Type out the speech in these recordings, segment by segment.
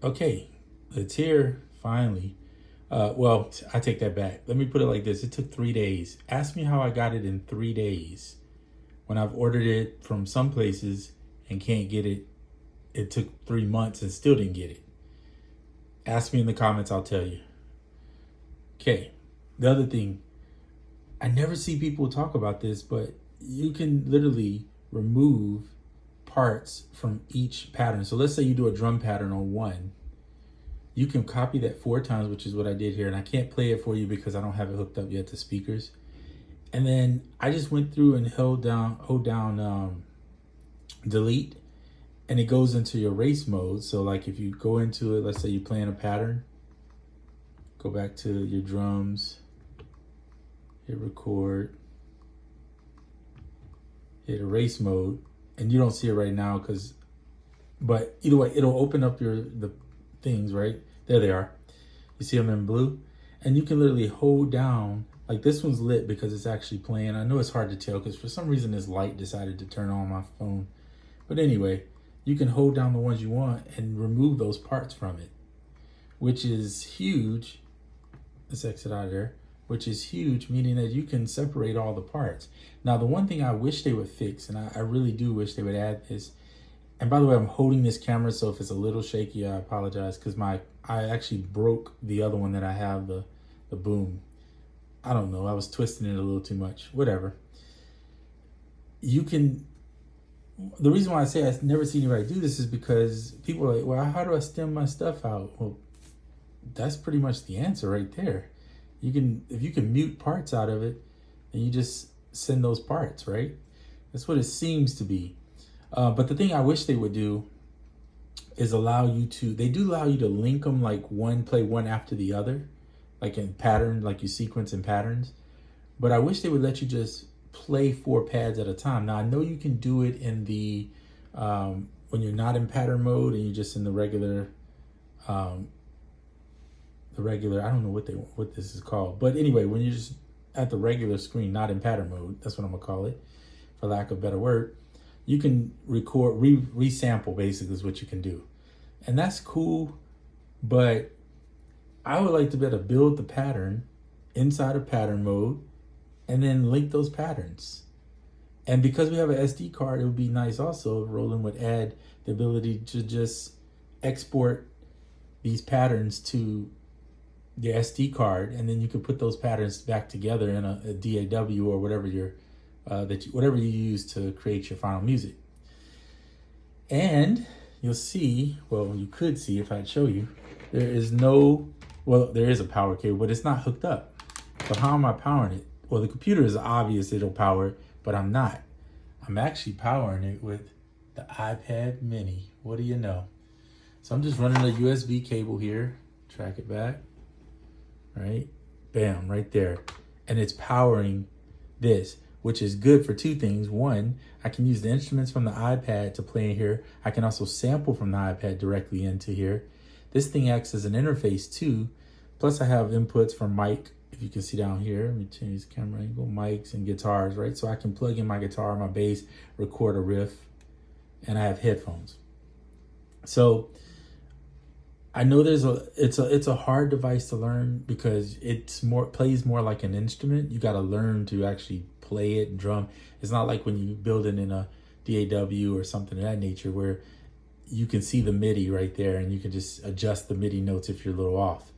Okay, it's here finally. Well, I take that back. Let me put it like this. It took 3 days. Ask me how I got it in 3 days. When I've ordered it from some places and can't get it, it took 3 months and still didn't get it. Ask me in the comments, I'll tell you. Okay, the other thing, I never see people talk about this, but you can literally remove parts from each pattern. So let's say you do a drum pattern on one. You can copy that 4 times, which is what I did here. And I can't play it for you because I don't have it hooked up yet to speakers. And then I just went through and hold down delete, and it goes into your erase mode. So like if you go into it, let's say you're playing a pattern, go back to your drums, hit record, hit erase mode, and you don't see it right now but either way, it'll open up the things, right? There they are. You see them in blue? And you can literally hold down, like this one's lit because it's actually playing. I know it's hard to tell because for some reason this light decided to turn on my phone. But anyway, you can hold down the ones you want and remove those parts from it, which is huge. Let's exit out of there, which is huge, meaning that you can separate all the parts. Now, the one thing I wish they would fix, and I really do wish they would add this, and by the way, I'm holding this camera, so if it's a little shaky, I apologize, because I actually broke the other one that I have, the boom. I don't know, I was twisting it a little too much, whatever. You can, the reason why I say I've never seen anybody do this is because people are like, well, how do I stem my stuff out? Well, that's pretty much the answer right there. If you can mute parts out of it, then you just send those parts, right? That's what it seems to be. But the thing I wish they would do is they do allow you to link them, like play one after the other, like in pattern, like you sequence in patterns. But I wish they would let you just play 4 pads at a time. Now I know you can do it in when you're not in pattern mode and you're just in the regular, I don't know what this is called. But anyway, when you're just at the regular screen, not in pattern mode, that's what I'm gonna call it, for lack of a better word, you can record, resample basically is what you can do. And that's cool, but I would like to be able to build the pattern inside of pattern mode and then link those patterns. And because we have an SD card, it would be nice also, Roland would add the ability to just export these patterns to the SD card, and then you can put those patterns back together in a DAW or whatever whatever you use to create your final music. And you'll see, well, you could see if I'd show you, there is a power cable, but it's not hooked up. So how am I powering it? Well, the computer is obvious it'll power it, but I'm not. I'm actually powering it with the iPad mini. What do you know? So I'm just running a USB cable here, track it back, right? Bam, right there. And it's powering this, which is good for 2 things. One, I can use the instruments from the iPad to play in here. I can also sample from the iPad directly into here. This thing acts as an interface too. Plus I have inputs from mic, if you can see down here. Let me change the camera angle, mics and guitars, right? So I can plug in my guitar, my bass, record a riff, and I have headphones. So I know it's a hard device to learn because plays more like an instrument. You got to learn to actually play it and drum. It's not like when you build it in a DAW or something of that nature where you can see the MIDI right there and you can just adjust the MIDI notes if you're a little off.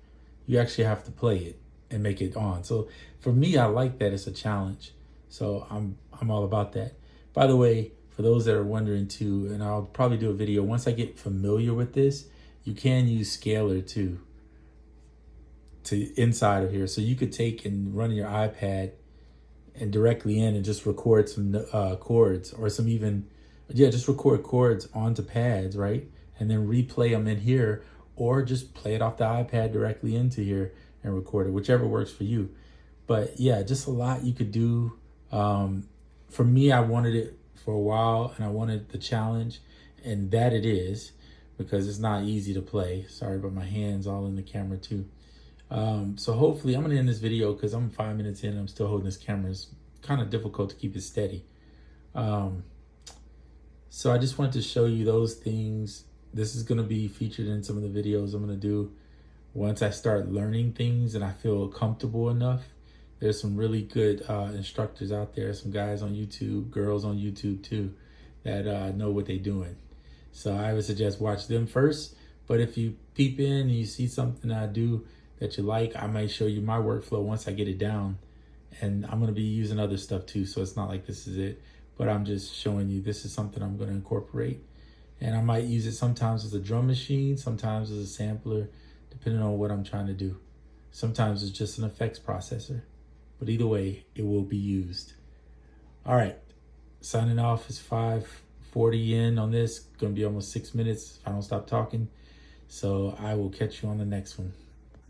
You actually have to play it and make it on. So for me, I like that. It's a challenge. So I'm all about that. By the way, for those that are wondering too, and I'll probably do a video once I get familiar with this, you can use Scalar too to inside of here. So you could take and run your iPad and directly in and just record some chords or just record chords onto pads, right? And then replay them in here, or just play it off the iPad directly into here and record it, whichever works for you. But yeah, just a lot you could do. For me, I wanted it for a while and I wanted the challenge, and that it is, because it's not easy to play. Sorry about my hands all in the camera too. So hopefully I'm gonna end this video because I'm 5 minutes in and I'm still holding this camera. It's kind of difficult to keep it steady. So I just wanted to show you those things this is going to be featured in some of the videos I'm going to do once I start learning things and I feel comfortable enough. There's some really good instructors out there, some guys on YouTube, girls on YouTube too, that know what they're doing. So I would suggest watch them first. But if you peep in and you see something I do that you like, I might show you my workflow once I get it down. And I'm going to be using other stuff too, so it's not like this is it. But I'm just showing you this is something I'm going to incorporate. And I might use it sometimes as a drum machine, sometimes as a sampler, depending on what I'm trying to do. Sometimes it's just an effects processor. But either way, it will be used. All right, signing off. Is 5:40 in on this. Going to be almost 6 minutes if I don't stop talking. So I will catch you on the next one.